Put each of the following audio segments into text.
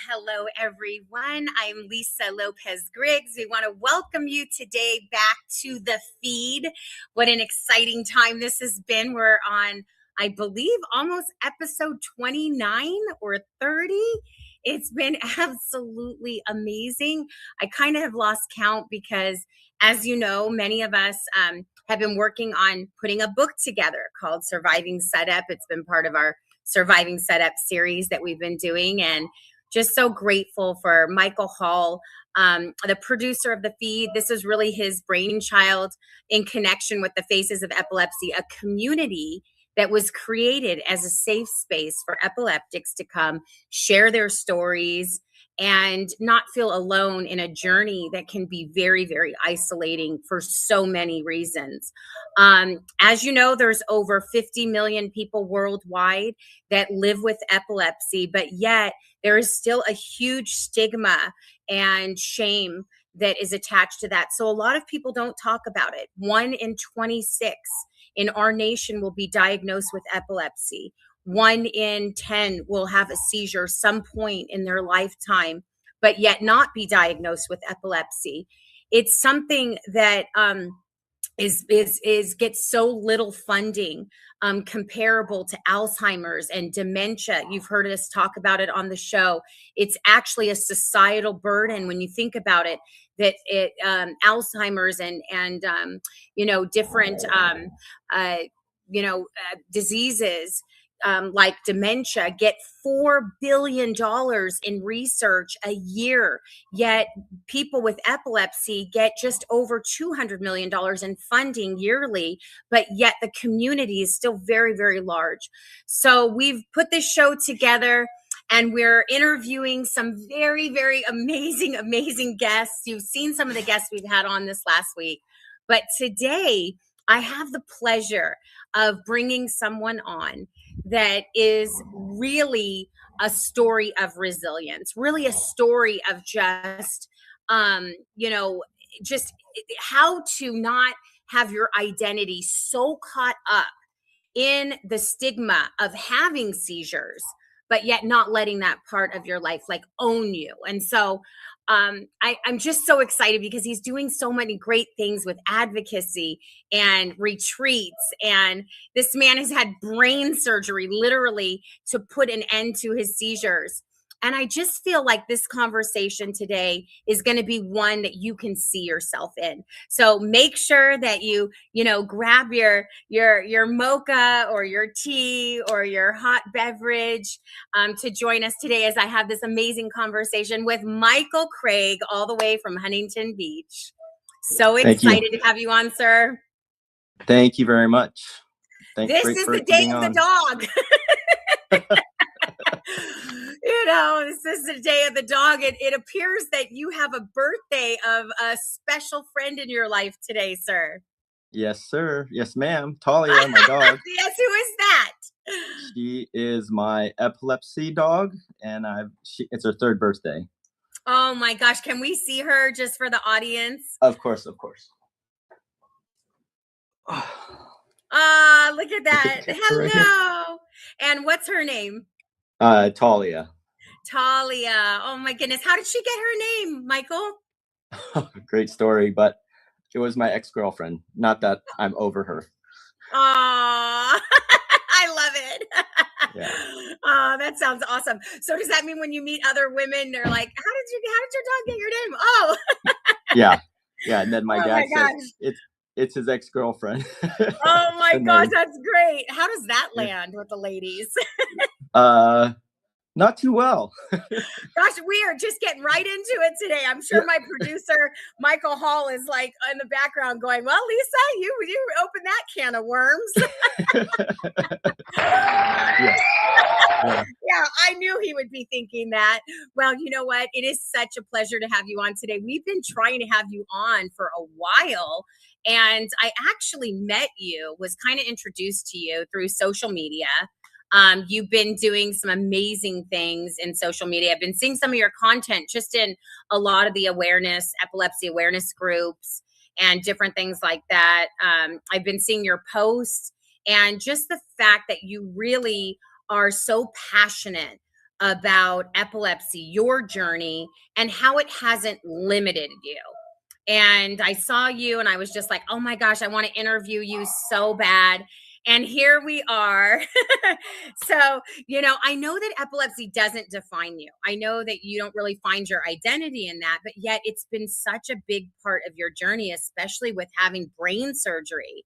Hello, everyone. I'm Lisa Lopez Griggs. We want to welcome you today back to the feed. What an exciting time this has been. We're on, I believe, almost episode 29 or 30. It's been absolutely amazing. I kind of have lost count because, as you know, many of us have been working on putting a book together called Surviving Setup. It's been part of our Surviving Setup series that we've been doing, and just so grateful for Michael Hall, the producer of the feed. This is really his brainchild in connection with the Faces of Epilepsy, a community that was created as a safe space for epileptics to come share their stories and not feel alone in a journey that can be very, very isolating for so many reasons. As you know, there's over 50 million people worldwide that live with epilepsy, but yet there is still a huge stigma and shame that is attached to that. So a lot of people don't talk about it. 1 in 26 in our nation will be diagnosed with epilepsy. 1 in 10 will have a seizure some point in their lifetime, but yet not be diagnosed with epilepsy. It's something that gets so little funding, comparable to Alzheimer's and dementia. You've heard us talk about it on the show. It's actually a societal burden when you think about it, that Alzheimer's and different diseases like dementia get $4 billion in research a year, yet people with epilepsy get just over $200 million in funding yearly, but yet the community is still very, very large. So we've put this show together and we're interviewing some very, very amazing guests. You've seen some of the guests we've had on this last week, but today I have the pleasure of bringing someone on that is really a story of resilience, really a story of just how to not have your identity so caught up in the stigma of having seizures, but yet not letting that part of your life like own you. And so I'm just so excited because he's doing so many great things with advocacy and retreats. And this man has had brain surgery literally to put an end to his seizures. And I just feel like this conversation today is going to be one that you can see yourself in. So make sure that you grab your mocha or your tea or your hot beverage to join us today as I have this amazing conversation with Michael Craig, all the way from Huntington Beach. So excited to have you on, sir. Thank you very much. This is the day of the dog. This is the day of the dog. It appears that you have a birthday of a special friend in your life today, sir. Yes, sir. Yes, ma'am. Talia, my dog. Yes, who is that? She is my epilepsy dog, and it's her 3rd birthday. Oh my gosh. Can we see her just for the audience? Of course. Look at that. Hello. And what's her name? Talia. Oh my goodness. How did she get her name, Michael? Great story, but it was my ex-girlfriend. Not that I'm over her. Aw, I love it. Yeah. Oh, that sounds awesome. So does that mean when you meet other women, they're like, how did your dog get your name? Oh. Yeah. And then my dad says it's his ex-girlfriend. Oh my gosh, that's great. How does that land with the ladies? Not too well. Gosh, we are just getting right into it today. I'm sure my producer, Michael Hall, is like in the background going, well, Lisa, you opened that can of worms. Yeah, I knew he would be thinking that. Well, you know what? It is such a pleasure to have you on today. We've been trying to have you on for a while. And I actually met you, was kind of introduced to you through social media. You've been doing some amazing things in social media. I've been seeing some of your content just in a lot of the epilepsy awareness groups and different things like that. I've been seeing your posts and just the fact that you really are so passionate about epilepsy, your journey, and how it hasn't limited you. And I saw you and I was just like, oh my gosh, I want to interview you so bad. And here we are. So, I know that epilepsy doesn't define you. I know that you don't really find your identity in that, but yet it's been such a big part of your journey, especially with having brain surgery.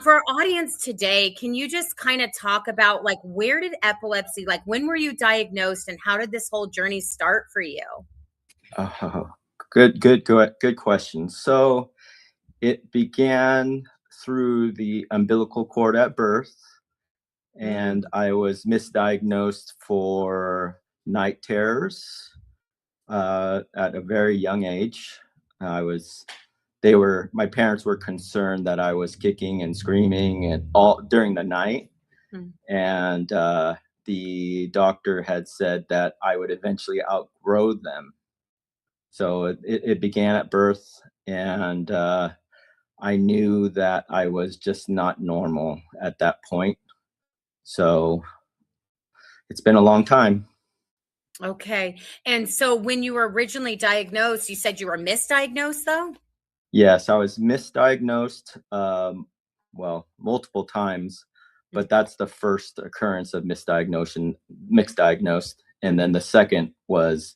For our audience today, can you just kind of talk about like where did epilepsy, like when were you diagnosed and how did this whole journey start for you? Oh, good question. So it began through the umbilical cord at birth, and Mm, I was misdiagnosed for night terrors at a very young age. I was my parents were concerned that I was kicking and screaming and all during the night, mm. and the doctor had said that I would eventually outgrow them. So it began at birth, and I knew that I was just not normal at that point. So it's been a long time. Okay. And so when you were originally diagnosed, you said you were misdiagnosed though? Yes, I was misdiagnosed, well, multiple times, but that's the first occurrence of misdiagnosed. And then the second was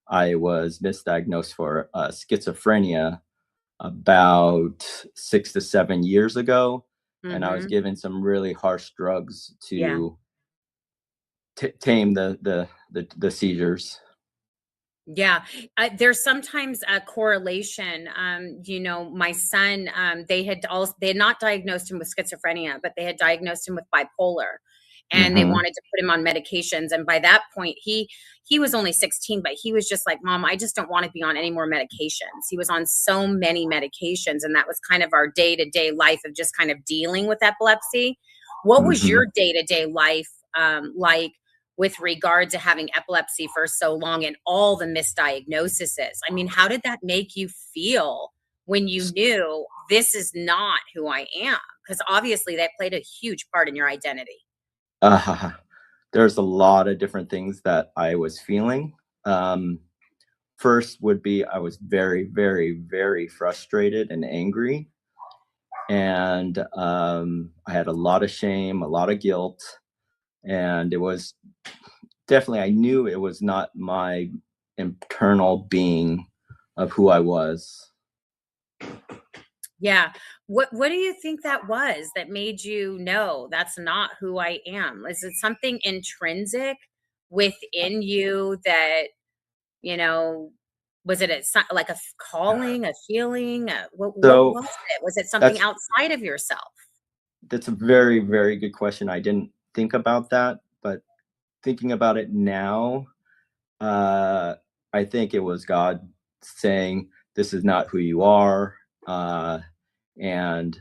I was misdiagnosed for schizophrenia about 6 to 7 years ago, and I was Mm-hmm. given some really harsh drugs Yeah. to tame the seizures. Yeah, there's sometimes a correlation. My son, they had not diagnosed him with schizophrenia, but they had diagnosed him with bipolar, and they Hmm. wanted to put him on medications. And by that point, he was only 16, but he was just like, "Mom, I just don't want to be on any more medications." He was on so many medications, and that was kind of our day to day life of just kind of dealing with epilepsy. What was Hmm. your day to day life like? With regard to having epilepsy for so long and all the misdiagnoses. I mean, how did that make you feel when you knew this is not who I am? Because obviously that played a huge part in your identity. Uh, there's a lot of different things that I was feeling. Um, First would be I was very, very, very frustrated and angry, and I had a lot of shame, a lot of guilt, and it was definitely I knew it was not my internal being of who I was. Yeah. What do you think that was that made you know that's not who I am? Is it something intrinsic within you that, you know, was it like a calling, a feeling? What So was it? Was it something that's outside of yourself? that's a very, very good question. I didn't think about that, but thinking about it now, uh, I think it was God saying, "This is not who you are." Uh, and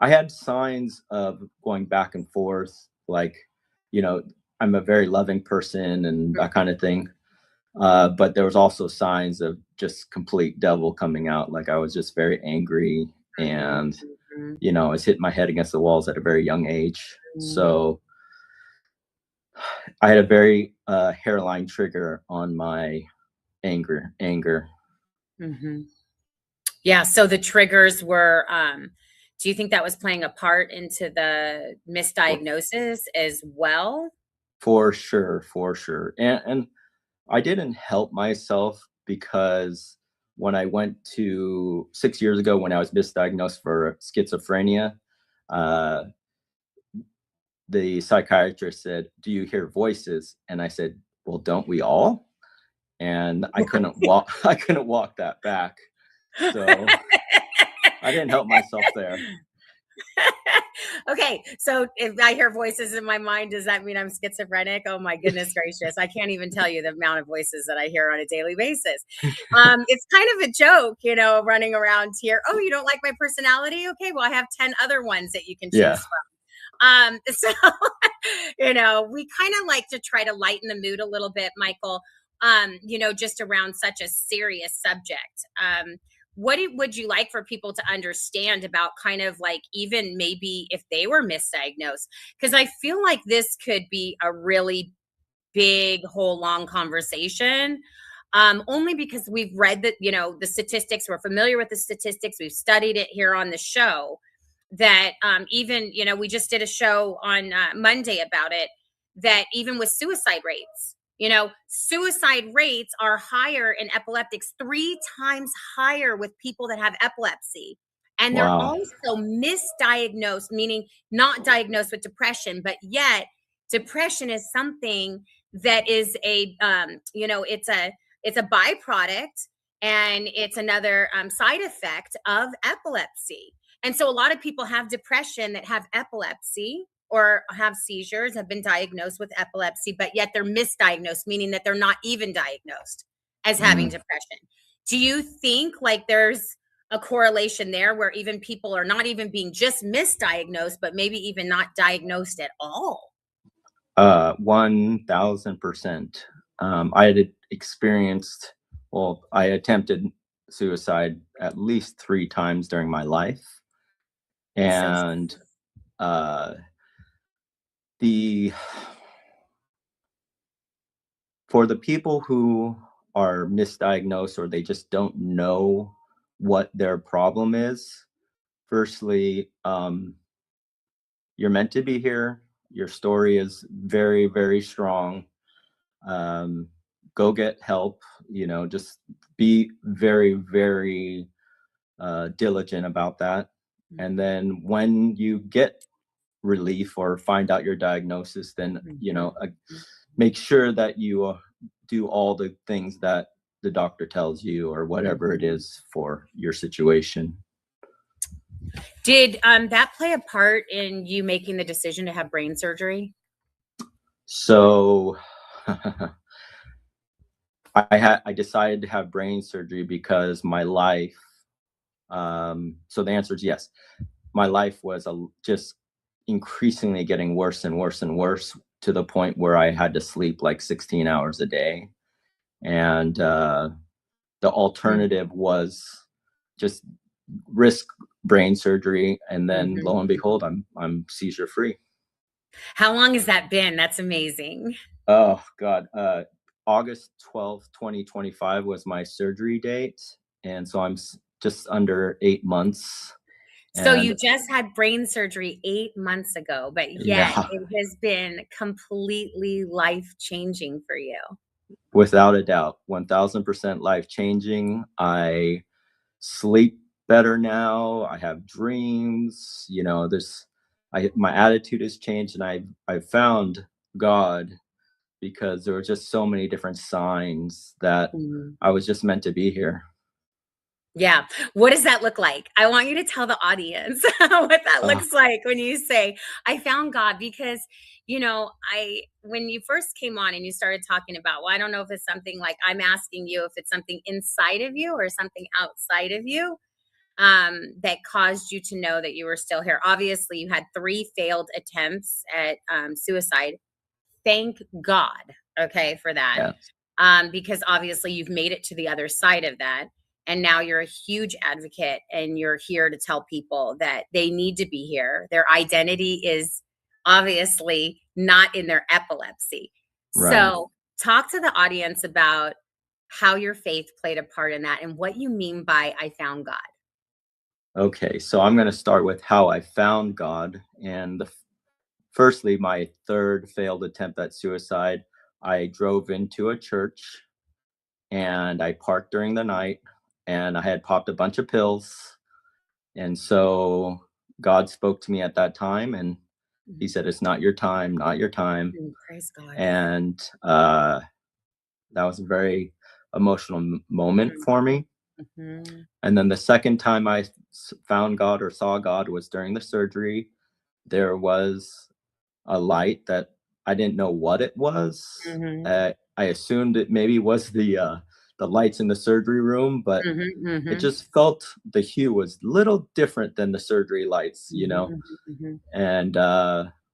I had signs of going back and forth, like, you know, I'm a very loving person and that kind of thing. But there was also signs of just complete devil coming out. Like I was just very angry, Mhm, and mhm, I was hitting my head against the walls at a very young age. mm, So I had a very hairline trigger on my anger. mhm. Yeah, so the triggers were, do you think that was playing a part into the for, misdiagnosis as well? for sure, for sure. And I didn't help myself because when I went to 6 years ago when I was misdiagnosed for schizophrenia, uh, the psychiatrist said, "Do you hear voices?" And I said, "Well, don't we all?" And I couldn't walk. I couldn't walk that back. So I didn't help myself there. Okay, so if I hear voices in my mind, does that mean I'm schizophrenic? Oh my goodness gracious. I can't even tell you the amount of voices that I hear on a daily basis. It's kind of a joke, running around here. Oh, you don't like my personality? Okay, well, I have 10 other ones that you can Yeah. choose so we kind of like to try to lighten the mood a little bit, Michael, just around such a serious subject. Would you like for people to understand about kind of like even maybe if they were misdiagnosed? Because I feel like this could be a really big whole long conversation. Only because we've read that, the statistics, we're familiar with the statistics, we've studied it here on the show, that even, we just did a show on Monday about it, that even with suicide rates, suicide rates are higher in epileptics, 3 times higher with people that have epilepsy. And they're Wow. also misdiagnosed, meaning not diagnosed with depression, but yet depression is something that is it's a byproduct, and it's another side effect of epilepsy. And so a lot of people have depression that have epilepsy or have seizures, have been diagnosed with epilepsy, but yet they're misdiagnosed, meaning that they're not even diagnosed as having Mm. depression. Do you think like there's a correlation there where even people are not even being just misdiagnosed, but maybe even not diagnosed at all? 1000%. I had experienced, well, I attempted suicide at least 3 times during my life. So And uh, the for the people who are misdiagnosed or they just don't know what their problem is, firstly, you're meant to be here. Your story is very, very strong. um, Go get help. Just be very, very diligent about that. And then when you get relief or find out your diagnosis, then make sure that you do all the things that the doctor tells you or whatever it is for your situation. Did that play a part in you making the decision to have brain surgery? So I decided to have brain surgery because my life. So the answer is yes. My life was just increasingly getting worse and worse and worse to the point where I had to sleep like 16 hours a day. And the alternative was just risk brain surgery. And then lo and behold, I'm seizure free. How long has that been? That's amazing. Oh God. August 12th, 2025 was my surgery date. And so I'm just under 8 months. So And you just had brain surgery 8 months ago, but yet yeah, it has been completely life changing for you. without a doubt, 1000% life changing. I sleep better now. I have dreams. My attitude has changed, and I found God because there were just so many different signs that I was just meant to be here. Yeah. What does that look like? I want you to tell the audience what that Uh, looks like when you say, I found God, because, when you first came on and you started talking about, well, I don't know if it's something like, I'm asking you if it's something inside of you or something outside of you, that caused you to know that you were still here. Obviously, you had 3 failed attempts at suicide. Thank God, okay, for that. yeah, Because obviously you've made it to the other side of that. And now you're a huge advocate, and you're here to tell people that they need to be here. Their identity is obviously not in their epilepsy. right. So, talk to the audience about how your faith played a part in that and what you mean by I found God. Okay, so I'm going to start with how I found God. And firstly, my third failed attempt at suicide, I drove into a church and I parked during the night, and I had popped a bunch of pills. And so God spoke to me at that time, and he said, "It's not your time, not your time." Praise God. And that was a very emotional moment for me. Mhm. And then the second time I found God or saw God was during the surgery. There was a light that I didn't know what it was. Mhm. I assumed it maybe was the lights in the surgery room, but Mhm. it Mhm. just felt the hue was a little different than the surgery lights. Mhm. Mhm. And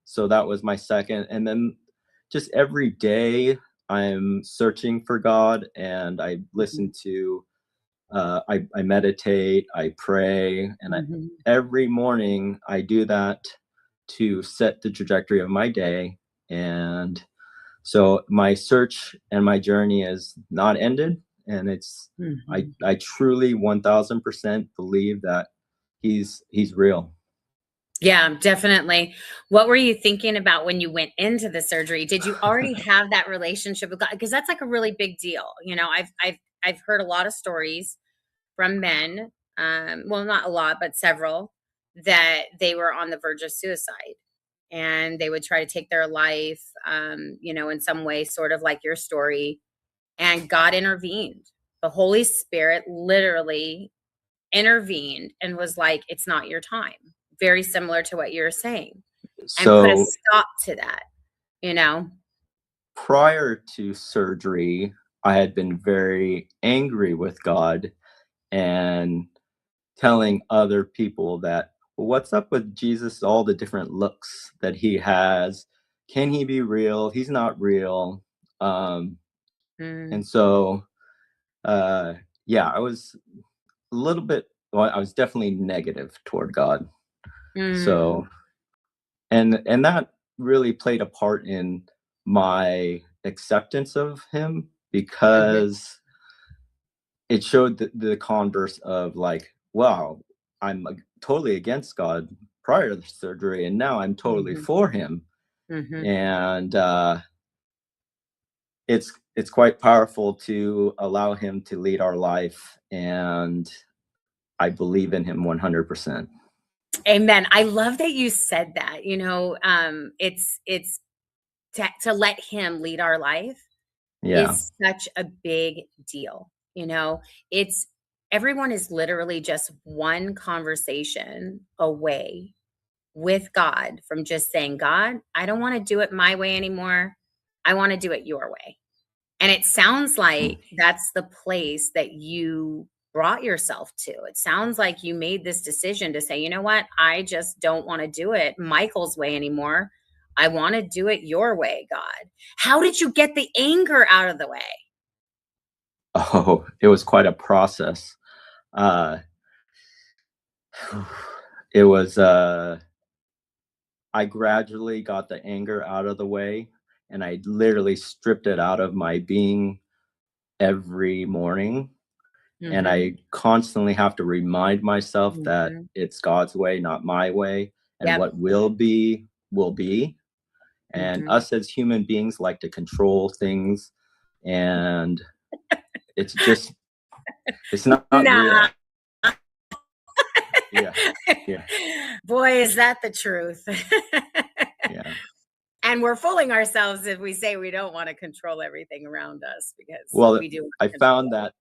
so that was my second. And then just every day I'm searching for God, and I Mhm. listen to, I meditate, I pray, and Mhm. every morning I do that to set the trajectory of my day. And So my search and my journey is not ended, and it's Mhm. I truly 1000% believe that he's real. Yeah, definitely. What were you thinking about when you went into the surgery? Did you already have that relationship with God? Because that's like a really big deal. You know, I've heard a lot of stories from men, well, not a lot, but several, that they were on the verge of suicide and they would try to take their life, you know, in some way, sort of like your story. And God intervened. The Holy Spirit literally intervened and was like, it's not your time. Very similar to what you're saying, and put a So stop to that, you know? prior to surgery, I had been very angry with God and telling other people that, well, what's up with Jesus, all the different looks that he has? Can he be real? He's not real. Um, Mm, and so, uh, yeah, I was a little bit, well, I was definitely negative toward God. mm, So, and that really played a part in my acceptance of him, mhm, because it showed the converse of like, wow, I'm totally against God prior to the surgery, and now I'm totally mhm, for him. mhm. And it's quite powerful to allow him to lead our life, and I believe in him 100%. Amen. I love that you said that, you know, it's to let him lead our life Yeah. is such a big deal, you know? It's everyone is literally just one conversation away with God from just saying, "God, I don't wanna do it my way anymore. I wanna do it your way." And it sounds like that's the place that you brought yourself to. It sounds like you made this decision to say, "You know what? I just don't wanna do it Michael's way anymore. I wanna do it your way, God." How did you get the anger out of the way? Oh, it was quite a process. Uh, it was I gradually got the anger out of the way, and I literally stripped it out of my being every morning. And Mhm, I constantly have to remind myself that mhm. it's God's way, not my way, and Yep. what will be will be. And Mhm. us as human beings like to control things, and it's just it's not Nah. real. Yeah. Yeah. Boy, is that the truth. Yeah. And we're fooling ourselves if we say we don't wanna control everything around us because Well, we do I wanna found control that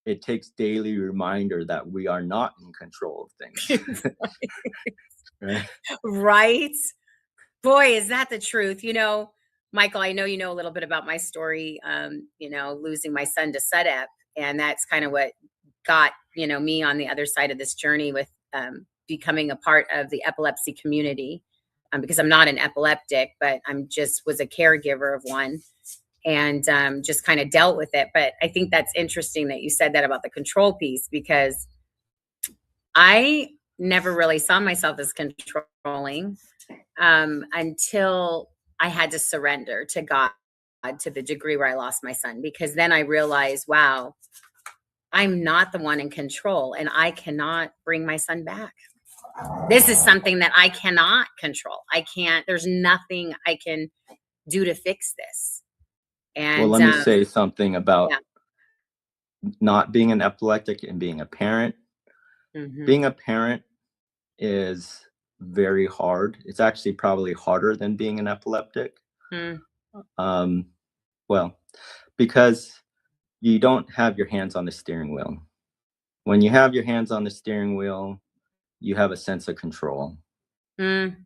it takes daily reminder that we are not in control of things. it. Right? Right? Boy, is that the truth. You know, Michael, I know you know a little bit about my story, you know, losing my son to SUDEP, and that's kind of what got, you know, me on the other side of this journey with becoming a part of the epilepsy community. Because I'm not an epileptic, but I'm just was a caregiver of one and just kind of dealt with it. But I think that's interesting that you said that about the control piece because I never really saw myself as controlling until I had to surrender to God to the degree where I lost my son. Because then I realized, wow, I'm not the one in control and I cannot bring my son back. This is something that I cannot control. I can't, there's nothing I can do to fix this. Well, And let me say something about yeah. not being an epileptic and being a parent. Hmm. Being a parent is very hard. It's actually probably harder than being an epileptic. Mm, Um, well, because you don't have your hands on the steering wheel. When you have your hands on the steering wheel, you have a sense of control. mm.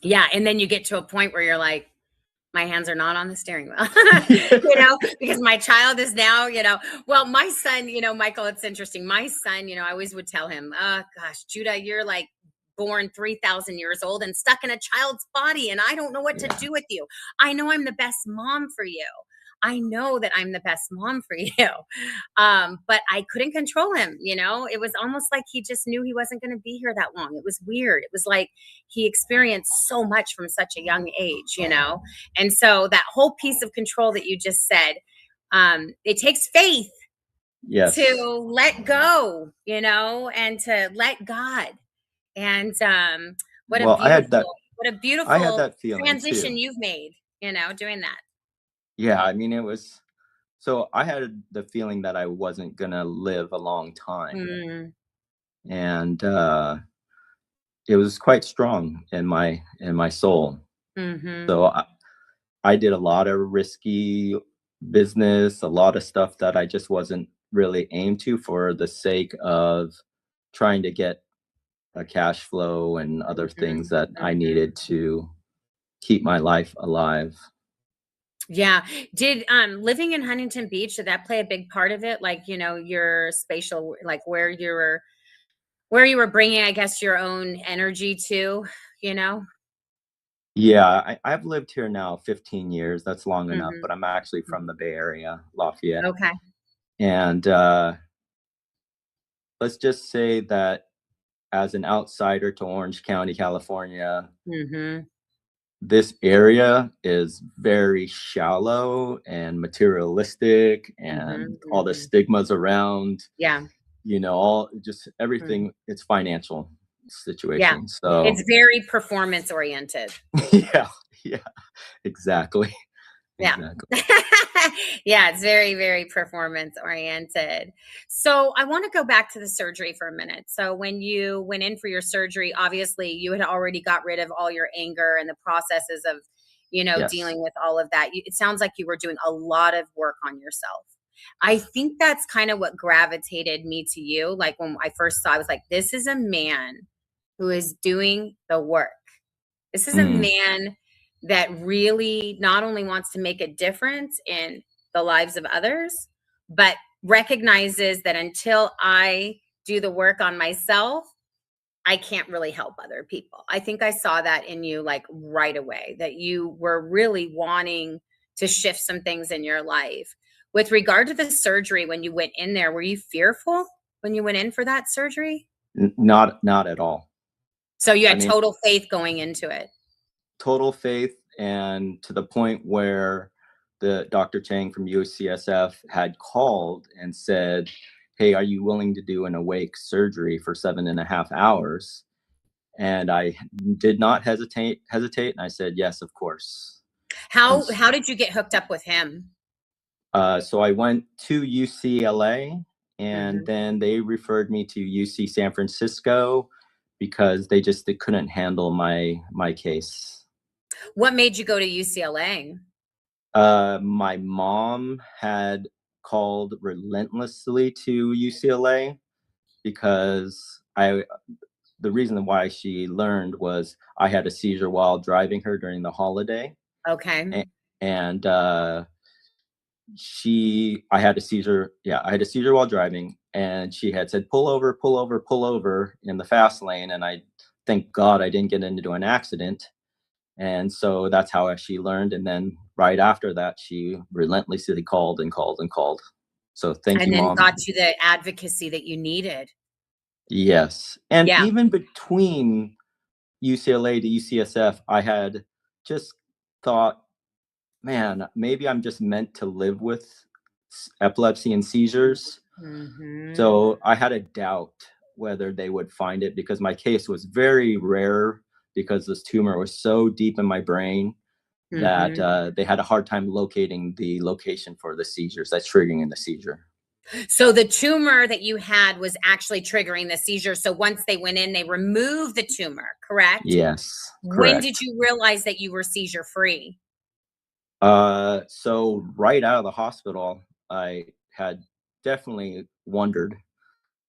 Yeah. And then you get to a point where you're like, my hands are not on the steering wheel, you know, because my child is now, you know, well, my son, you know, Michael, it's interesting. My son, you know, I always would tell him, oh gosh, Judah, you're like born 3,000 years old and stuck in a child's body. And I don't know what to Yeah. do with you. I know I'm the best mom for you. I know that I'm the best mom for you. But I couldn't control him, you know? It was almost like he just knew he wasn't going to be here that long. It was weird. It was like he experienced so much from such a young age, you know? And so that whole piece of control that you just said, it takes faith Yes. to let go, you know, and to let God. And Well, what a I had beautiful that feeling transition too. you've made, you know, doing that. Yeah, I mean, it was so I had the feeling that I wasn't gonna live a long time, Mm, and it was quite strong in my soul. mm-hmm, So I did a lot of risky business, a lot of stuff that I just wasn't really aimed to for the sake of trying to get a cash flow and other things mm-hmm, that I mm-hmm. needed to keep my life alive. Yeah. Did living in Huntington Beach, did that play a big part of it? Like, you know, your spatial, like where you were bringing, I guess, your own energy to, you know? Yeah, I've lived here now 15 years. That's long enough, Hmm. but I'm actually from the Bay Area, Lafayette. Okay. And let's just say that as an outsider to Orange County, California, Hmm. this area is very shallow and materialistic, Hmm. and all the Hmm. stigmas around, Yeah. all just Mhm. everything, it's financial Yeah. situation. So It's very performance oriented. yeah, yeah, exactly. Yeah. Exactly. Yeah, it's very, very performance oriented. So I want to go back to the surgery for a minute. So when you went in for your surgery, obviously you had already got rid of all your anger and the processes of, you know, Yes. dealing with all of that. It sounds like you were doing a lot of work on yourself. I think that's kind of what gravitated me to you. Like when I first saw, I was like, this is a man who is doing the work. This is a Mm, man that really not only wants to make a difference in the lives of others, but recognizes that until I do the work on myself, I can't really help other people. I think I saw that in you like right away, that you were really wanting to shift some things in your life. With regard to the surgery, when you went in there, were you fearful when you went in for that surgery? not at all. So you I had mean, total faith going into it. total faith, and to the point where the Dr. Chang from UCSF had called and said, "Hey, are you willing to do an awake surgery for 7.5 hours?" And I did not hesitate, and I said, "Yes, of course." And How did you get hooked up with him? so I went to UCLA, and Mhm. then they referred me to UC San Francisco because they couldn't handle my case. What made you go to UCLA? My mom had called relentlessly to UCLA because the reason why she learned was I had a seizure while driving her during the holiday, Okay. a- and I had a seizure. Yeah, I had a seizure while driving, and she had said, "Pull over, pull over, pull over" in the fast lane, and I thank God I didn't get into an accident. And so that's how she learned. And then right after that, she relentlessly called and called and called. So thank And you, then mom. got you the advocacy that you needed. Yes. And Yeah. even between UCLA to UCSF, I had just thought, man, maybe I'm just meant to live with epilepsy and seizures. Mhm. So I had a doubt whether they would find it because my case was very rare because this tumor was so deep in my brain that Mhm. they had a hard time locating the location for the seizures that's triggering in the seizure. So the tumor that you had was actually triggering the seizure. So once they went in, they removed the tumor, correct? Yes, When did correct. you realize that you were seizure free? So right out of the hospital, I had definitely wondered,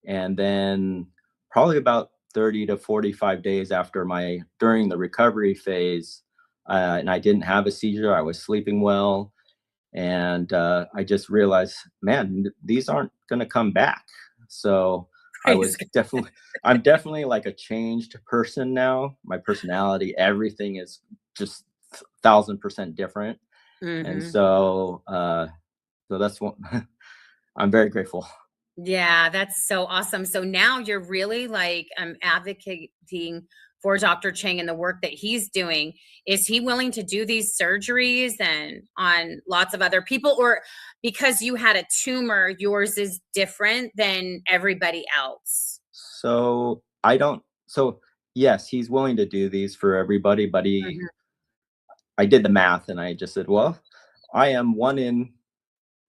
and then probably about 30 to 45 days after during the recovery phase, and I didn't have a seizure. I was sleeping well, and I just realized, man, these aren't going to come back. So I Praise was God. definitely, I'm definitely like a changed person now. My personality, everything is just 1,000% different. And Hmm. so that's what I'm very grateful. Yeah, that's so awesome. So now you're really like advocating for Dr. Chang and the work that he's doing. Is he willing to do these surgeries and on lots of other people, or because you had a tumor, yours is different than everybody else? So I don't. So yes, he's willing to do these for everybody, but Mhm. I did the math and I just said, well, I am one in,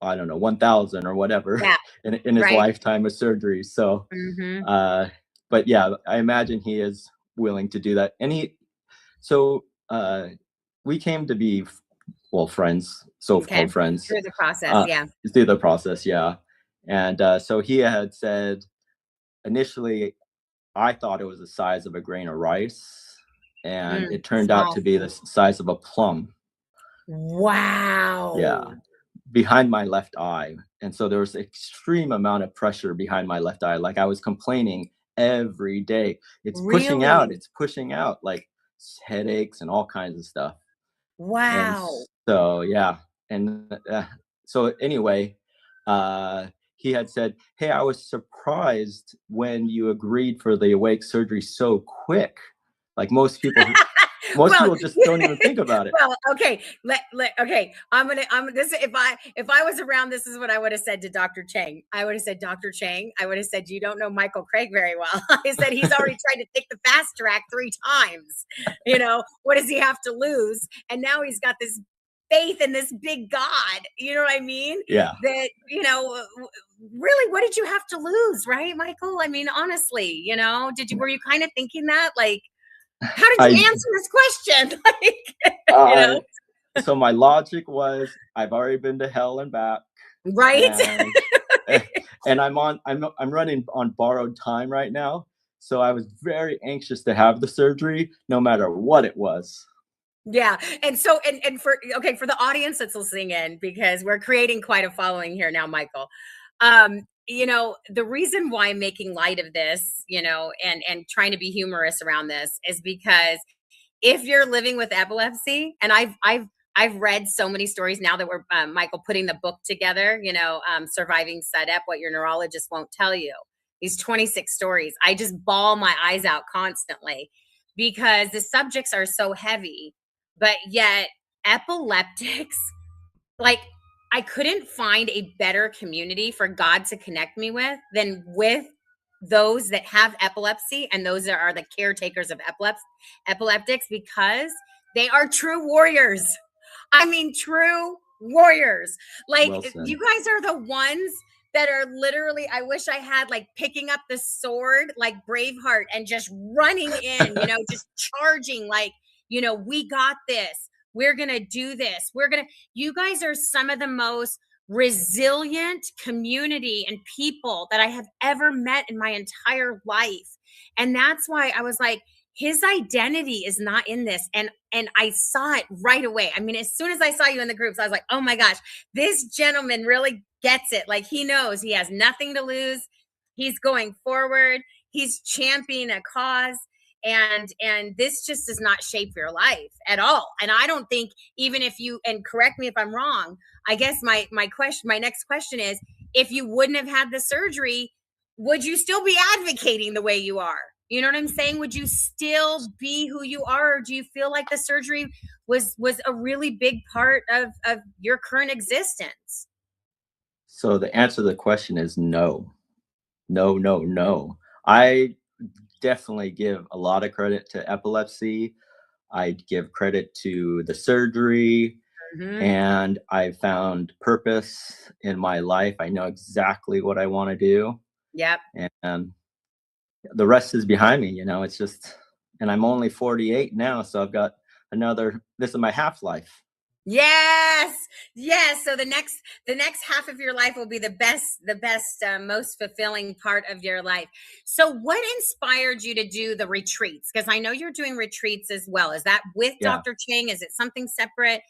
I don't know, 1,000 or whatever Yeah, in his right. lifetime of surgery. So, Hmm. uh, but yeah, I imagine he is willing to do that. And so we came to be, well, friends, Okay. so-called friends, Through the process. uh, Yeah. through the process. Yeah. And so he had said initially, I thought it was the size of a grain of rice, and Mm, it turned out to small. be the size of a plum. Yeah, Wow. behind my left eye. And so there was extreme amount of pressure behind my left eye. Like I was complaining every day. Really? It's pushing out like headaches and all kinds of stuff. And Wow. so, yeah. And so, anyway, uh, he had said, hey, I was surprised when you agreed for the awake surgery so quick. Like most Well, people just don't even think about it. well, okay. Okay. I'm this. If I was around, this is what I would have said to Dr. Chang. I would have said, Dr. Chang, I would have said, you don't know Michael Craig very well. I said, he's already tried to take the fast track 3 times. What does he have to lose? And now he's got this faith in this big God. You know what I mean? Yeah. That, really, what did you have to lose? Right, Michael? I mean, honestly, were you kind of thinking that? Like, how did you I, answer this question? Like, uh, so my logic was I've already been to hell and back, right? and and I'm running on borrowed time right now. So I was very anxious to have the surgery, no matter what it was. Yeah. And so, and for the audience that's listening in, because we're creating quite a following here now, Michael. The reason why I'm making light of this, and trying to be humorous around this is because if you're living with epilepsy, and I've read so many stories now that we're Michael putting the book together, surviving SUDEP, what your neurologist won't tell you. These 26 stories, I just bawl my eyes out constantly because the subjects are so heavy, but yet epileptics, like, I couldn't find a better community for God to connect me with than with those that have epilepsy and those that are the caretakers of epileptics, because they are true warriors. I mean, true warriors. Like, Well said. you guys are the ones that are literally, I wish I had like picking up the sword like Braveheart and just running in, just charging, like, we got this. We're going to do this. You guys are some of the most resilient community and people that I have ever met in my entire life. And that's why I was like, his identity is not in this. And I saw it right away. I mean, as soon as I saw you in the groups, I was like, oh my gosh, this gentleman really gets it. Like, he knows he has nothing to lose. He's going forward. He's championing a cause. And this just does not shape your life at all. And I don't think, even if you, and correct me if I'm wrong, I guess my next question is, if you wouldn't have had the surgery, would you still be advocating the way you are? You know what I'm saying? Would you still be who you are, or do you feel like the surgery was a really big part of your current existence? So the answer to the question is no. No, no, no. I definitely give a lot of credit to epilepsy. I give credit to the surgery, Mm-hmm. and I found purpose in my life. I know exactly what I want to do, Yep. and the rest is behind me. It's just, and I'm only 48 now, so I've got this is my half life. Yes. Yes. So the next half of your life will be the best, most fulfilling part of your life. So what inspired you to do the retreats? Because I know you're doing retreats as well. Is that with Yeah. Dr. Chang? Is it something separate?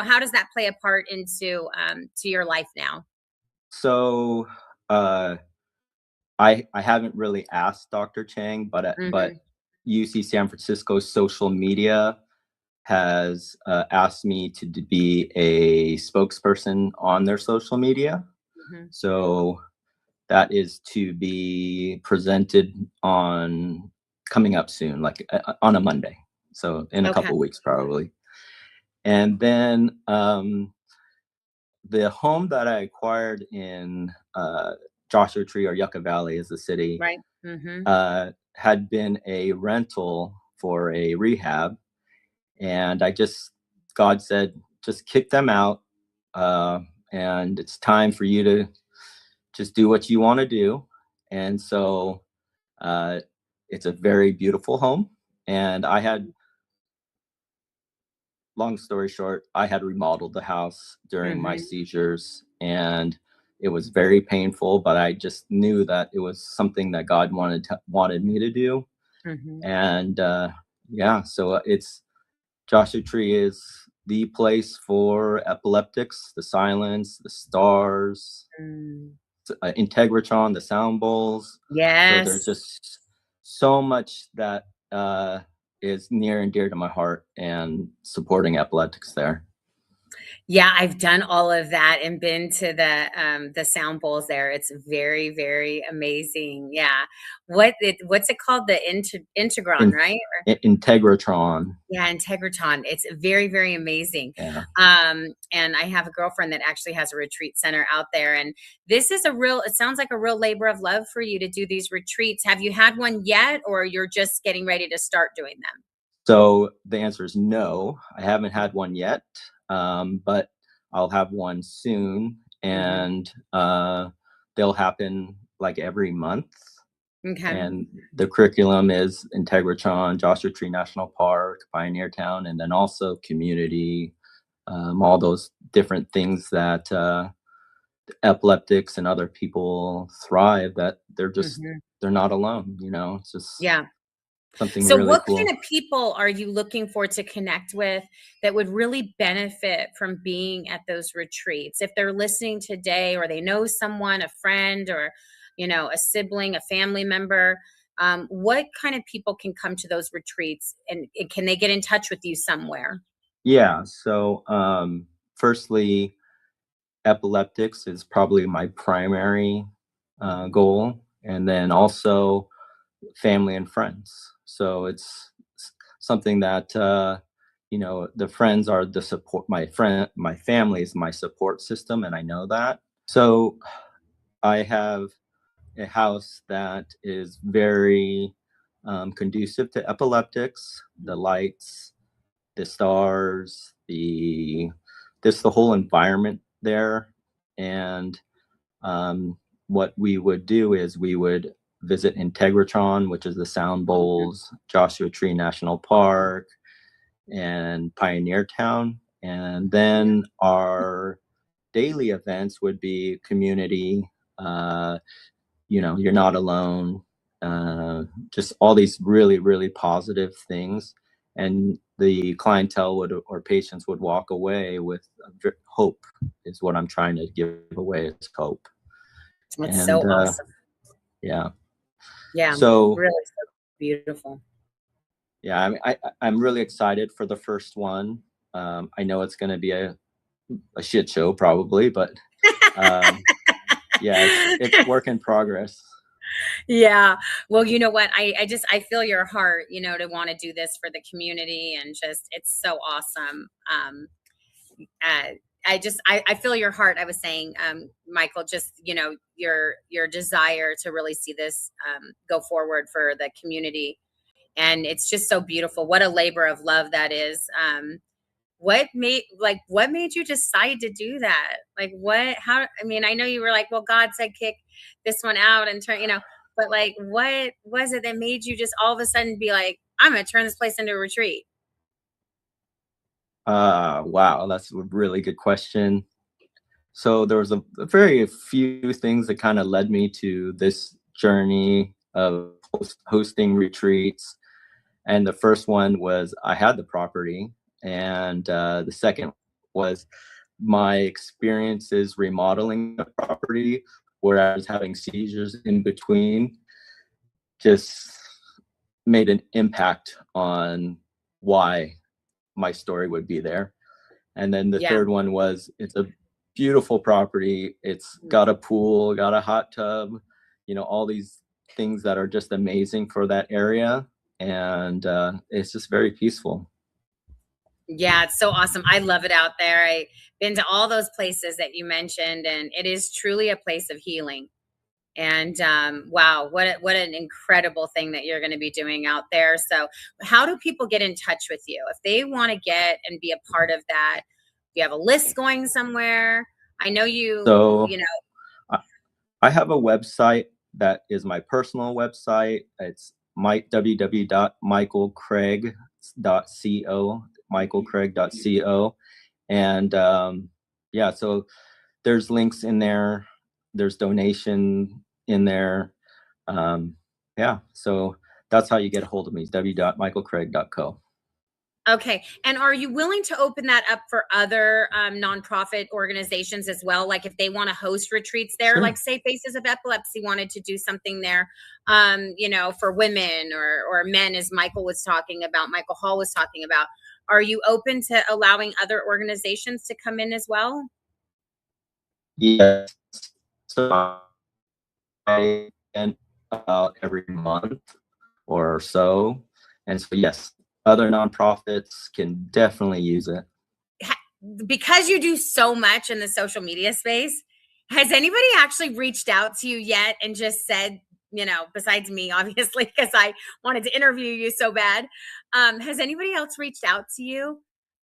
How does that play a part into to your life now? So, uh, I haven't really asked Dr. Chang, but Mm-hmm. UC San Francisco's social media has asked me to be a spokesperson on their social media. Mhm. So that is to be presented on coming up soon, like on a Monday. So in a Okay. couple weeks, probably. And then the home that I acquired in Joshua Tree or Yucca Valley is the city, Right. Mhm. had been a rental for a rehab. And God said, just kick them out. Uh, and it's time for you to just do what you want to do. And so uh, it's a very beautiful home. And long story short, I had remodeled the house during my Mhm. seizures, and it was very painful, but I just knew that it was something that God wanted me to do. Mhm. And yeah, so it's Joshua Tree is the place for epileptics, the silence, the stars, Mm. Integratron, the sound bowls. So there's Yes. just so much that is near and dear to my heart, and supporting epileptics there. Yeah, I've done all of that and been to the sound bowls there. It's very, very amazing. Yeah. What's it called? The Integron, In, right? Integratron. Yeah, Integratron. It's very, very amazing. Yeah. And I have a girlfriend that actually has a retreat center out there. And this is it sounds like a real labor of love for you to do these retreats. Have you had one yet, or you're just getting ready to start doing them? So the answer is no. I haven't had one yet, but I'll have one soon, Hmm. and they'll happen like every month. Okay. And the curriculum is Integratron, Joshua Tree National Park, Pioneer Town, and then also community, all those different things that epileptics and other people thrive, that Hmm. they're not alone, it's just Yeah. something So, really what kind cool. of people are you looking for to connect with that would really benefit from being at those retreats? If they're listening today, or they know someone, a friend, or a sibling, a family member, what kind of people can come to those retreats, and can they get in touch with you somewhere? Yeah, so firstly, epileptics is probably my primary Mhm. goal, and then also family and friends. So it's something that the friends are the support. My family is my support system, and I know that. So I have a house that is very conducive to epileptics. The lights, the stars, the whole environment there. And what we would do is we would visit Integratron, which is the Sound Mhm. Bowls, Joshua Tree National Park, and Pioneer Town. And Yeah. then our daily events would be community, uh, you're not alone, uh, just all these really, really positive things. And the clientele or patients would walk away with hope, is what I'm trying to give away, is hope. That's so And awesome. yeah, Yeah, so really so beautiful. yeah, I'm really excited for the first one. I know it's going to be a shit show probably, but um, yeah, it's work in progress. Yeah. Well, you know what? I feel your heart, to want to do this for the community, and just it's so awesome. Uh, I feel your heart. I was saying, Michael, just, your desire to really see this go forward for the community. And it's just so beautiful. What a labor of love that is. What made you decide to do that? Like, I mean, I know you were like, well, God said kick this one out and but like, what was it that made you just all of a sudden be like, I'm gonna turn this place into a retreat? Wow, that's a really good question. So there was a very few things that kind of led me to this journey of hosting retreats. And the first one was I had the property, and the second was my experiences remodeling the property, where I was having seizures in between, just made an impact on why my story would be there. And then the Yeah. third one was, it's a beautiful property. It's got a pool, got a hot tub, all these things that are just amazing for that area. And it's just very peaceful. Yeah, it's so awesome. I love it out there. I've been to all those places that you mentioned, and it is truly a place of healing. And wow, what an incredible thing that you're going to be doing out there. So, how do people get in touch with you if they want to get and be a part of that? Do you have a list going somewhere? I know So you know. I have a website that is my personal website. It's www.michaelcraig.co, michaelcraig.co. And yeah, so there's links in there. There's donation in there. Yeah, so that's how you get a hold of me, is w.michaelcraig.co. Okay. And are you willing to open that up for other nonprofit organizations as well? Like if they want to host retreats there, Sure. like say Faces of Epilepsy wanted to do something there, for women or men, as Michael was talking about, Michael Hall was talking about. Are you open to allowing other organizations to come in as well? Yes. So I end about every month or so. And so, yes, other nonprofits can definitely use it. Because you do so much in the social media space, has anybody actually reached out to you yet and just said, besides me, obviously, because I wanted to interview you so bad, has anybody else reached out to you?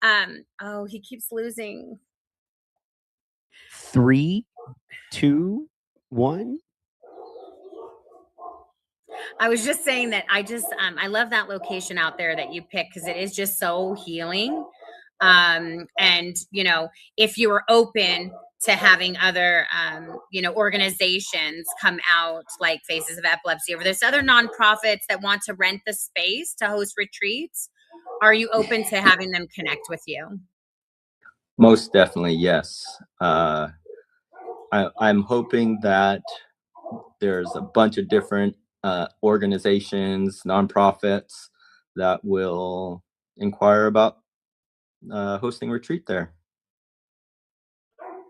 Oh, he keeps losing. 3, 2, 1. I was just saying that I love that location out there that you pick because it is just so healing. And if you were open to having other organizations come out like Faces of Epilepsy, or there's other nonprofits that want to rent the space to host retreats, are you open to having them connect with you? Most definitely, yes. I'm hoping that there's a bunch of different organizations, nonprofits that will inquire about hosting a retreat there.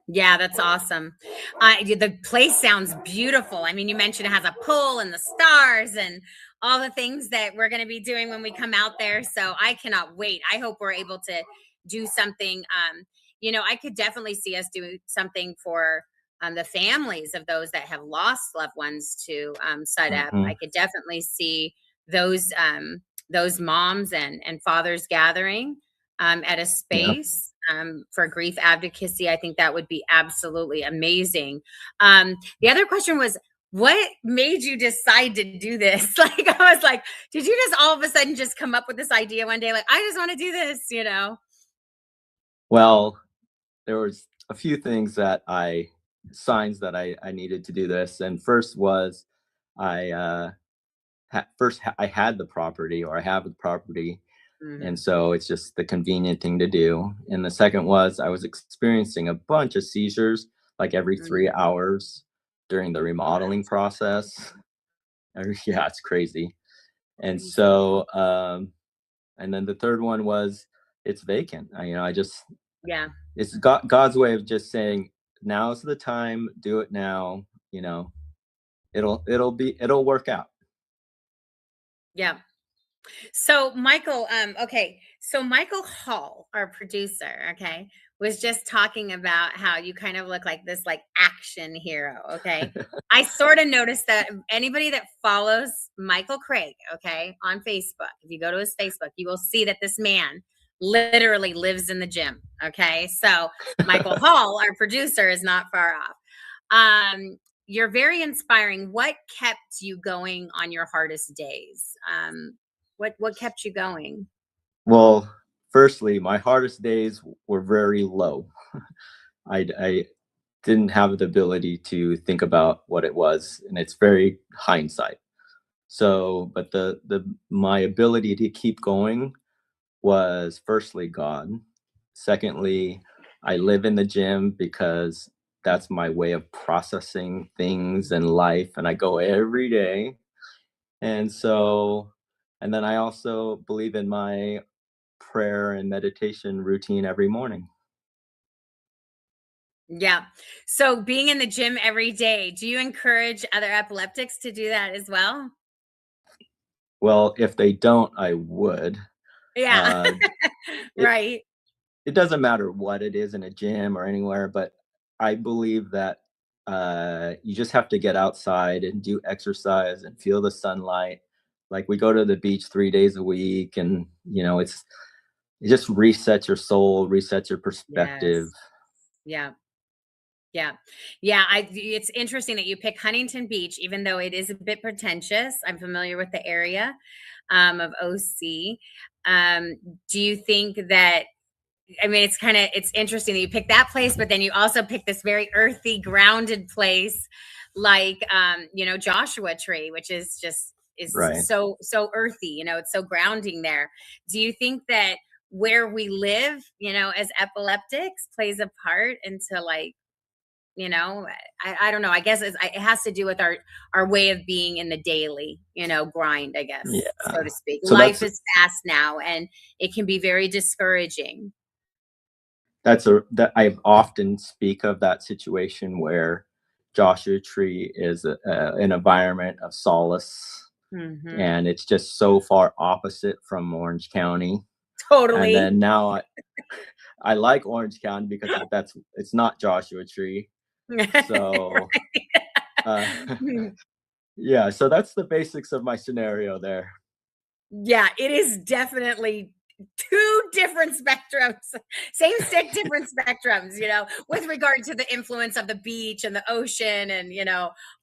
Yeah, that's awesome. The place sounds beautiful. I mean, you mentioned it has a pool and the stars and all the things that we're going to be doing when we come out there. So I cannot wait. I hope we're able to do something. I could definitely see us do something for the families of those that have lost loved ones to SUDEP. Mm-hmm. I could definitely see those moms and fathers gathering at a Yeah. space for grief advocacy. I think that would be absolutely amazing. The other question was, what made you decide to do this? Like, I was like, did you just all of a sudden just come up with this idea one day? Like, I just want to do this. Well, there was a few things signs that I needed to do this. And first was I I had the property, or I have the property. And Mhm. so it's just the convenient thing to do. And the second was I was experiencing a bunch of seizures like every 3 hours during the remodeling process. Yeah, it's crazy. And Crazy. so, and then the third one was it's vacant. I just, Yeah. it's God's way of just saying, now's the time, do it now. It'll work out. Yeah. So Michael, okay. So Michael Hall, our producer, okay, was just talking about how you kind of look like this like action hero. Okay. I sort of noticed that anybody that follows Michael Craig, okay, on Facebook, if you go to his Facebook, you will see that this man literally lives in the gym. Okay. So Michael Hall, our producer, is not far off. You're very inspiring. What kept you going on your hardest days? What kept you going? Well, firstly, my hardest days were very low. I didn't have the ability to think about what it was, and it's very hindsight. So, but the my ability to keep going was firstly God. Secondly, I live in the gym because that's my way of processing things in life, and I go every day. And so, and then I also believe in my prayer and meditation routine every morning. Yeah. So being in the gym every day, do you encourage other epileptics to do that as well? Well, if they don't, I would. Yeah. Uh, it Right. it doesn't matter what it is in a gym or anywhere, but I believe that you just have to get outside and do exercise and feel the sunlight. Like we go to the beach 3 days a week, and it just resets your soul, resets your perspective. Yes. Yeah. Yeah. Yeah. It's interesting that you pick Huntington Beach, even though it is a bit pretentious. I'm familiar with the area of OC. Um, do you think that, I mean, it's interesting that you pick that place, but then you also pick this very earthy, grounded place like, Joshua Tree, which is Right. so earthy, it's so grounding there. Do you think that where we live, as epileptics plays a part into like, you know I don't know, I guess it has to do with our way of being in the daily grind, I guess, Yeah. so to speak. So Life is fast now, and it can be very discouraging. that I often speak of that situation where Joshua Tree is an environment of solace, Hmm. and it's just so far opposite from Orange County. And Totally. then now I like Orange County because it's not Joshua Tree. So uh, yeah, so that's the basics of my scenario there. Yeah, it is definitely two different spectrums. Same stick, different spectrums, with regard to the influence of the beach and the ocean and,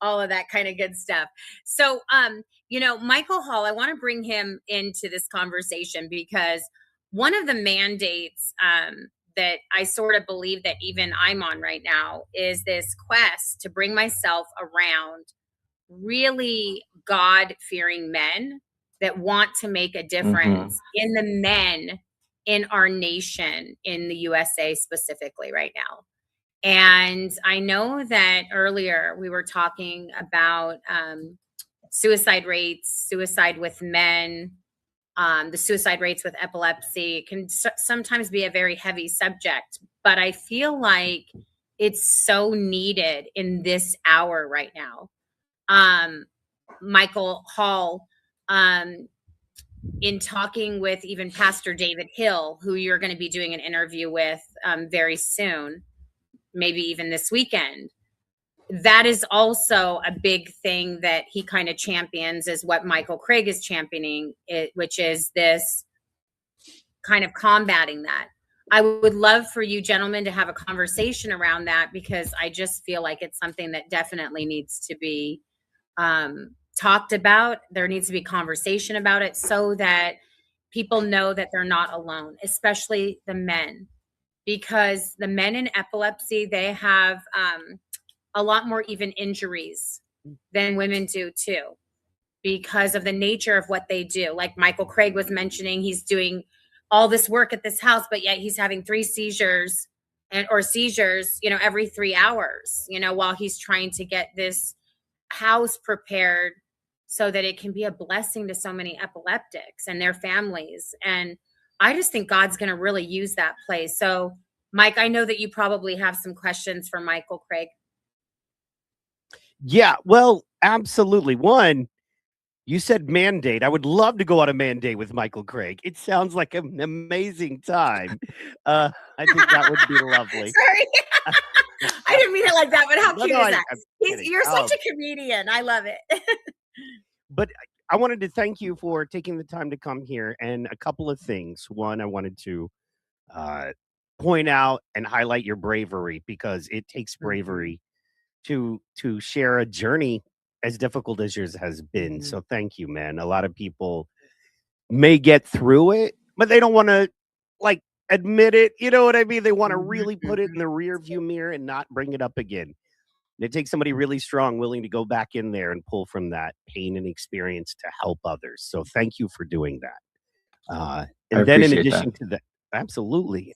all of that kind of good stuff. So, Michael Hall, I want to bring him into this conversation because one of the mandates that I sort of believe that even I'm on right now is this quest to bring myself around really God fearing men that want to make a Hmm. difference in the men in our nation, in the USA specifically right now. And I know that earlier we were talking about suicide rates, suicide with men, the suicide rates with epilepsy. It can sometimes be a very heavy subject, but I feel like it's so needed in this hour right now. um, Michael Hall, um, in talking with even Pastor David Hill, who you're going to be doing an interview with very soon, maybe even this weekend. That is also a big thing that he kind of champions, is what Michael Craig is championing, which is this kind of combating that. I would love for you gentlemen to have a conversation around that, because I just feel like it's something that definitely needs to be talked about. There needs to be conversation about it so that people know that they're not alone, especially the men, because the men in epilepsy, they have a lot more even injuries than women do too, because of the nature of what they do. Like Michael Craig was mentioning, he's doing all this work at this house, but yet he's having three seizures or seizures, every 3 hours, while he's trying to get this house prepared so that it can be a blessing to so many epileptics and their families. And I just think God's going to really use that place. So, Mike, I know that you probably have some questions for Michael Craig. Yeah, well, absolutely. One, you said mandate. I would love to go on a mandate with Michael Craig. It sounds like an amazing time. I think that would be lovely. Sorry. I didn't mean it like that, but how No, cute no, is that? I'm kidding. You're such a comedian. I love it. But I wanted to thank you for taking the time to come here, and a couple of things. One, I wanted to uh, point out and highlight your bravery, because it takes Mhm, bravery to share a journey as difficult as yours has been. mhm, So thank you, man. A lot of people may get through it, but they don't want to like admit it. You know what I mean? They want to mhm, really put it in mhm. the rear view mirror and not bring it up again. And it takes somebody really strong, willing to go back in there and pull from that pain and experience to help others. So thank you for doing that. I And then in appreciate that. addition to that, absolutely.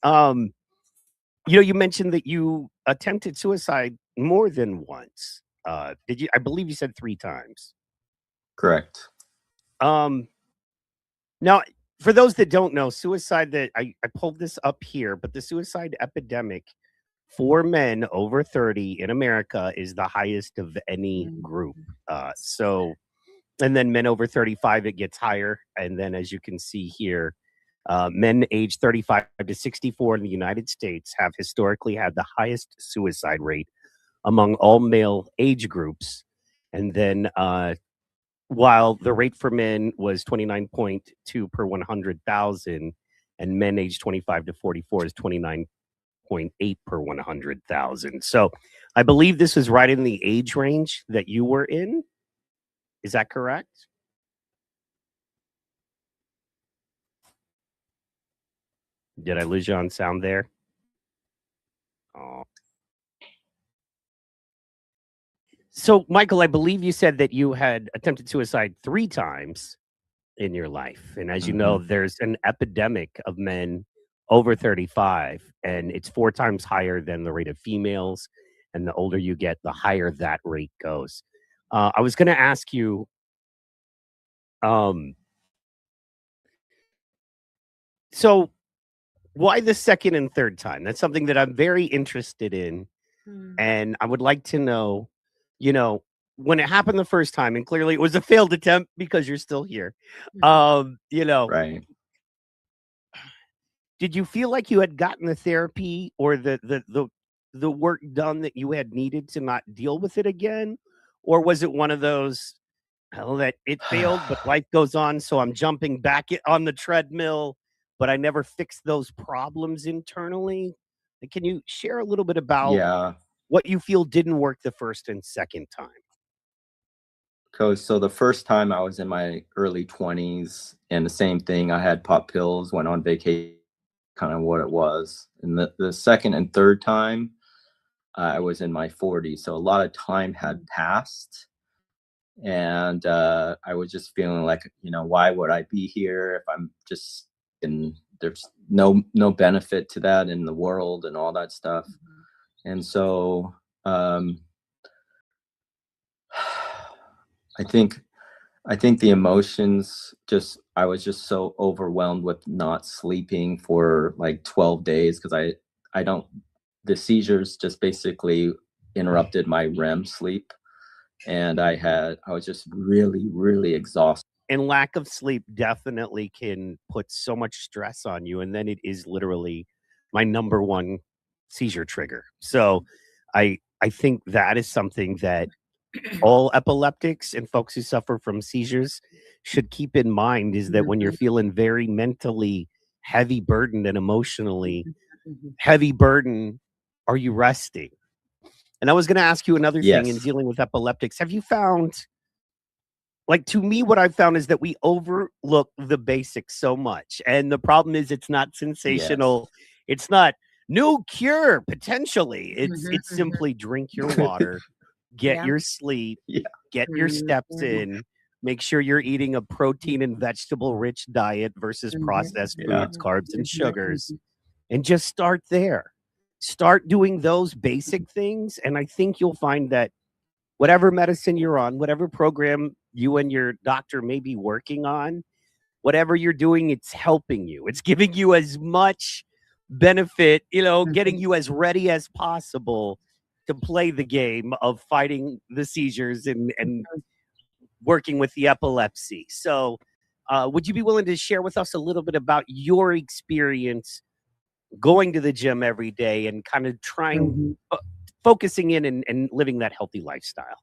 You mentioned that you attempted suicide more than once. Did you? I believe you said 3 times. Correct. Um, Now, for those that don't know, suicide, that I pulled this up here, but the suicide epidemic for men over 30 in America is the highest of any group. So, and then men over 35, it gets higher. And then, as you can see here, men age 35 to 64 in the United States have historically had the highest suicide rate among all male age groups. And then, while the rate for men was 29.2 per 100,000, and men age 25 to 44 is 29.8 per 100,000. So I believe this is right in the age range that you were in. Is that correct? Did I lose you on sound there? Oh. So, Michael, I believe you said that you had attempted suicide 3 times in your life. And as you know, there's an epidemic of men over 35, and it's 4 times higher than the rate of females. And the older you get, the higher that rate goes. I was going to ask you, so why the second and third time? That's something that I'm very interested in. And I would like to know, you know, when it happened the first time, and clearly it was a failed attempt because you're still here. You know, Right. did you feel like you had gotten the therapy or the work done that you had needed to not deal with it again? Or was it one of those, "Oh, that it failed, but life goes on, so I'm jumping back on the treadmill, but I never fixed those problems internally"? Like, can you share a little bit about Yeah. what you feel didn't work the first and second time? So the first time I was in my early 20s, and the same thing, I had pop pills, went on vacation, kind of what it was. And the second and third time, I was in my 40s, so a lot of time had passed, and I was just feeling like, why would I be here if I'm just in there's no benefit to that in the world and all that stuff. And so I think the emotions, just I was just so overwhelmed with not sleeping for like 12 days, because I don't the seizures just basically interrupted my REM sleep, and I was just really, really exhausted. And lack of sleep definitely can put so much stress on you, and then it is literally my number one seizure trigger. So I think that is something that all epileptics and folks who suffer from seizures should keep in mind, is that when you're feeling very mentally heavy burdened and emotionally heavy burden, are you resting? And I was going to ask you another thing in Yes. dealing with epileptics. Have you found, like, to me, what I've found is that we overlook the basics so much. And the problem is it's not Yes. sensational. It's not new cure potentially. It's simply drink your water, get Yeah. your sleep, Yeah. get your steps in, make sure you're eating a protein and vegetable rich diet versus processed Yeah. foods, carbs, and sugars, and just start there. Start doing those basic things. And I think you'll find that whatever medicine you're on, whatever program you and your doctor may be working on, whatever you're doing, it's helping you. It's giving you as much benefit, getting you as ready as possible to play the game of fighting the seizures and working with the epilepsy. So, would you be willing to share with us a little bit about your experience going to the gym every day and kind of trying, focusing in and living that healthy lifestyle?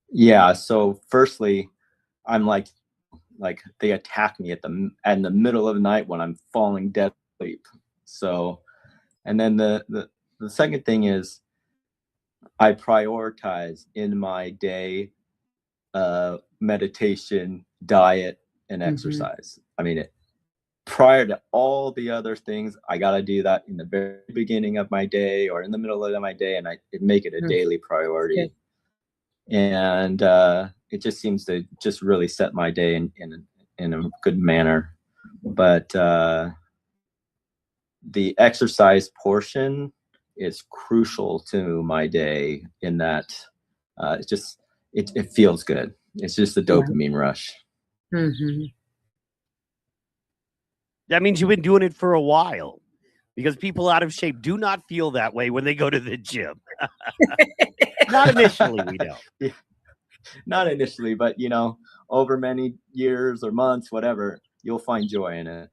Yeah. So firstly, I'm like they attack me in the middle of the night when I'm falling dead asleep. So, and then the second thing is, I prioritize in my day meditation, diet, and exercise. I mean, prior to all the other things, I got to do that in the very beginning of my day or in the middle of my day, and I make it a daily priority. And it just seems to just really set my day in a good manner. But the exercise portion is crucial to my day, in that it feels good. It's just a dopamine rush. That means you've been doing it for a while, because people out of shape do not feel that way when they go to the gym. Not initially, we don't. Yeah, not initially, but over many years or months, whatever, you'll find joy in it.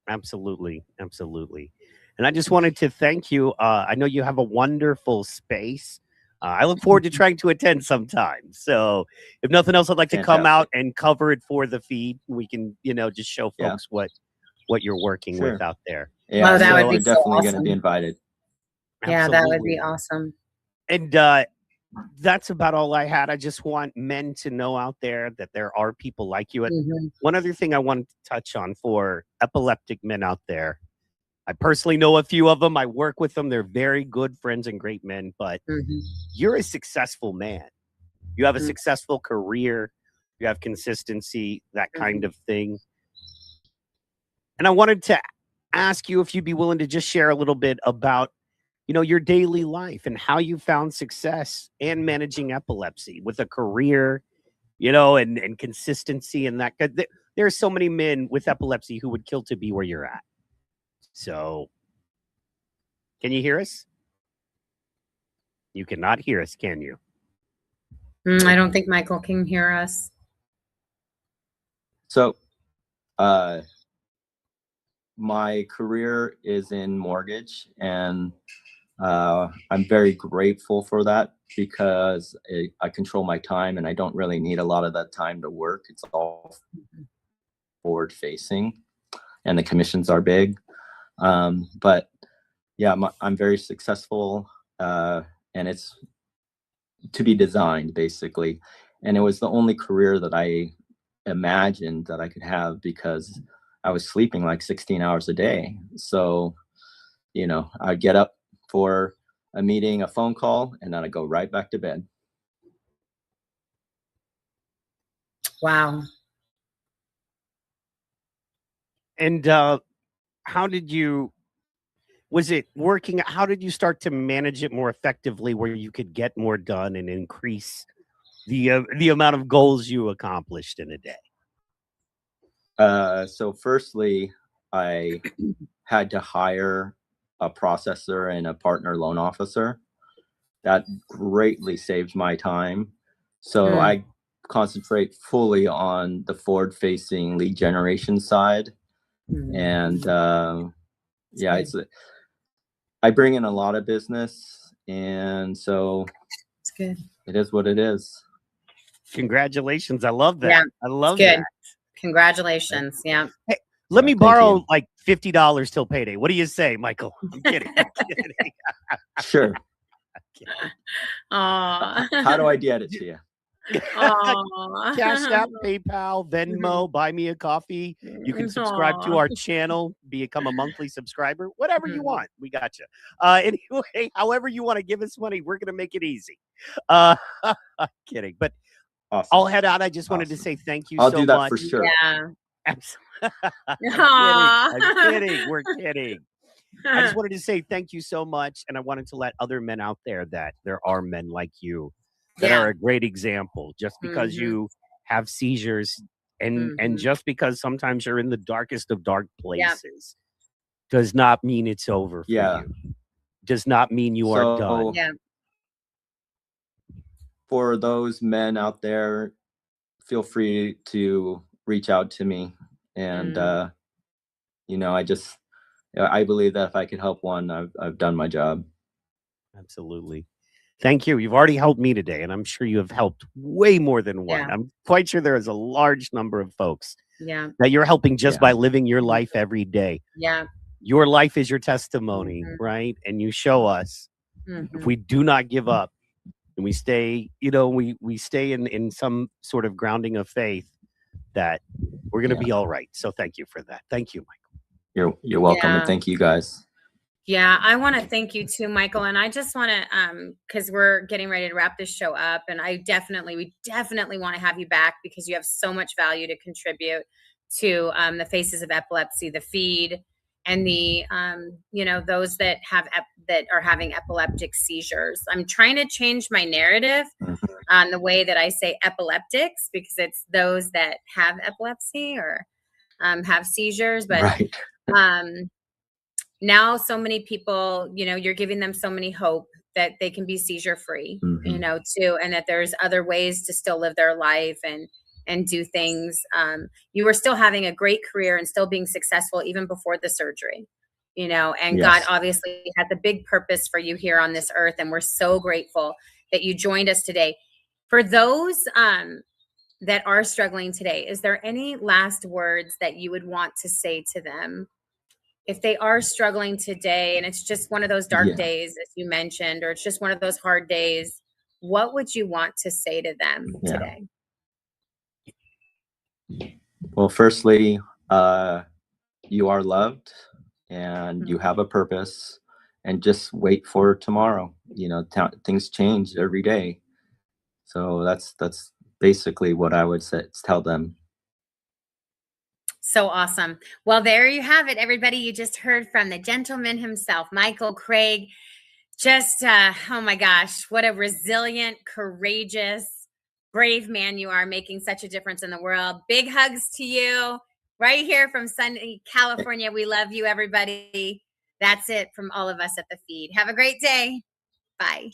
Absolutely. Absolutely. And I just wanted to thank you. I know you have a wonderful space. I look forward to trying to attend sometime. So if nothing else, I'd like to come out Fantastic. and cover it for the feed. We can, just show Yeah, folks what you're working with sure. out there. Yeah, Oh, that would you're be so definitely going to be awesome. invited. Yeah, that would be Absolutely. awesome. And that's about all I had. I just want men to know out there that there are people like you. And Mhm. one other thing I wanted to touch on for epileptic men out there. I personally know a few of them. I work with them. They're very good friends and great men, but Mhm. you're a successful man. You have a Mhm. successful career. You have consistency, that kind of thing. And I wanted to ask you if you'd be willing to just share a little bit about, your daily life and how you found success and managing epilepsy with a career, and consistency and that. 'Cause there are so many men with epilepsy who would kill to be where you're at. So, can you hear us? You cannot hear us, can you? I don't think Michael can hear us. So, my career is in mortgage, and I'm very grateful for that because I control my time and I don't really need a lot of that time to work. It's all forward facing, and the commissions are big. But yeah, I'm very successful, and it's to be designed basically. And it was the only career that I imagined that I could have because I was sleeping like 16 hours a day. So, I'd get up for a meeting, a phone call, and then I go right back to bed. Wow. And how did you? Was it working? How did you start to manage it more effectively, where you could get more done and increase the amount of goals you accomplished in a day? So, firstly, I had to hire a processor and a partner loan officer. That greatly saved my time. So Mm. I concentrate fully on the forward-facing lead generation side, and yeah, Good. I bring in a lot of business, and so It's good. it is what it is. Congratulations! I love that. Yeah, I it's love good. that. Congratulations. Yeah. Hey, let me Thank borrow you. like $50 till payday. What do you say, Michael? I'm kidding. I'm kidding. Sure. Aw. How do I get it to you? Aw. Cash App, PayPal, Venmo, buy me a coffee. You can subscribe to Aw. our channel, become a monthly subscriber, whatever you Mhm. want. We got you. Anyway, however you want to give us money, we're going to make it easy. Uh, kidding. But Awesome. I'll head out. I just wanted to Awesome. say thank you I'll so do that much. for sure. Yeah. I'm kidding. Aw. I'm kidding. We're kidding. I just wanted to say thank you so much. And I wanted to let other men out there that there are men like you that Yeah. are a great example. Just because Mhm. you have seizures and Mhm. just because sometimes you're in the darkest of dark Yeah. places does not mean it's over for Yeah. you. Does not mean you are done. So Yeah. for those men out there, feel free to reach out to me. And Mm. I believe that if I could help one, I've done my job. Absolutely. Thank you. You've already helped me today, and I'm sure you have helped way more than one. Yeah. I'm quite sure there is a large number of folks Yeah. that you're helping just Yeah. by living your life every day. Yeah. Your life is your testimony, Mhm. right? And you show us if Mhm. we do not give up and we stay, we stay in some sort of grounding of faith, that we're going to Yeah. be all right. So thank you for that. Thank you, Michael. You're welcome, Yeah. and thank you guys. Yeah, I want to thank you too, Michael. And I just want to, because we're getting ready to wrap this show up, and we definitely want to have you back because you have so much value to contribute to the Faces of Epilepsy, the F.E.E.D, and the, those that that are having epileptic seizures. I'm trying to change my narrative Mhm. on the way that I say epileptics because it's those that have epilepsy, or have seizures, but Right. now so many people, you're giving them so many hope that they can be seizure free, too, and that there's other ways to still live their life and do things. You were still having a great career and still being successful even before the surgery, and Yes. God obviously has a big purpose for you here on this earth. And we're so grateful that you joined us today. For those that are struggling today, is there any last words that you would want to say to them? If they are struggling today and it's just one of those dark days, as you mentioned, or it's just one of those hard days, what would you want to say to them today? Well, firstly, you are loved and you have a purpose, and just wait for tomorrow. Things change every day. So that's basically what I would tell them. So awesome. Well, there you have it, everybody. You just heard from the gentleman himself, Michael Craig. Just, oh my gosh, what a resilient, courageous, brave man you are, making such a difference in the world. Big hugs to you right here from sunny California. We love you, everybody. That's it from all of us at the Feed. Have a great day. Bye.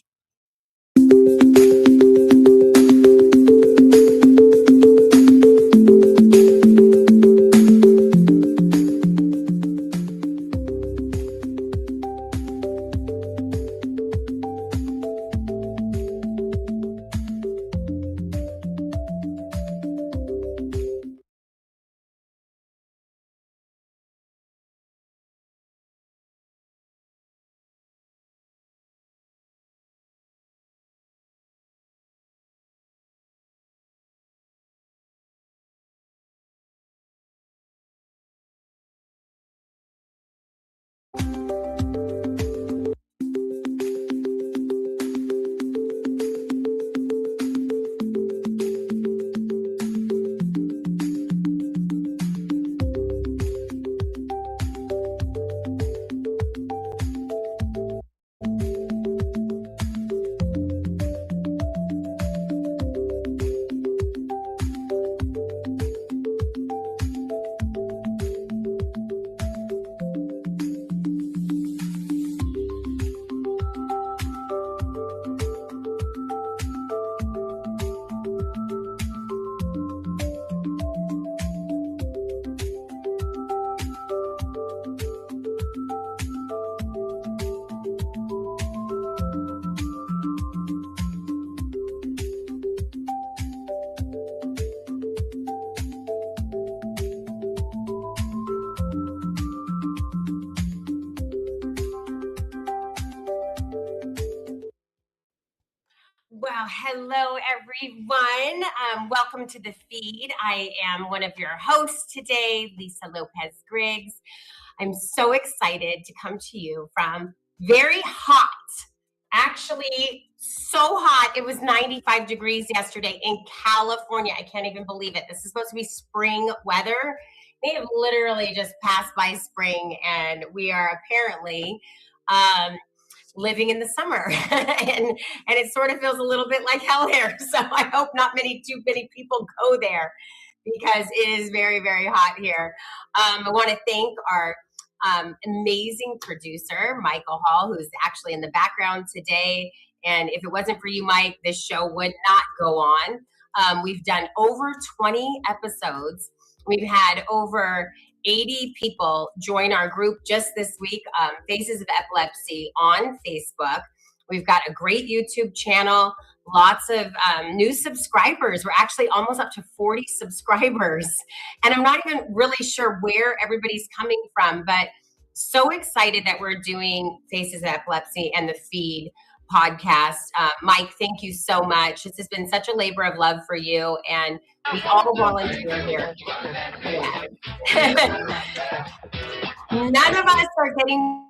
Well, hello, everyone. Welcome to the Feed. I am one of your hosts today, Lisa Lopez Griggs. I'm so excited to come to you from very hot, actually so hot. It was 95 degrees yesterday in California. I can't even believe it. This is supposed to be spring weather. They have literally just passed by spring, and we are apparently living in the summer, and it sort of feels a little bit like hell there. So I hope not too many people go there, because it is very, very hot here. I want to thank our amazing producer, Michael Hall, who's actually in the background today. And if it wasn't for you, Mike, this show would not go on. We've done over 20 episodes. We've had over 80 people join our group just this week, Faces of Epilepsy on Facebook. We've got a great YouTube channel, lots of new subscribers. We're actually almost up to 40 subscribers. And I'm not even really sure where everybody's coming from, but so excited that we're doing Faces of Epilepsy and the Feed podcast. Mike, thank you so much. This has been such a labor of love for you, and we all volunteer here. Yeah. None of us are getting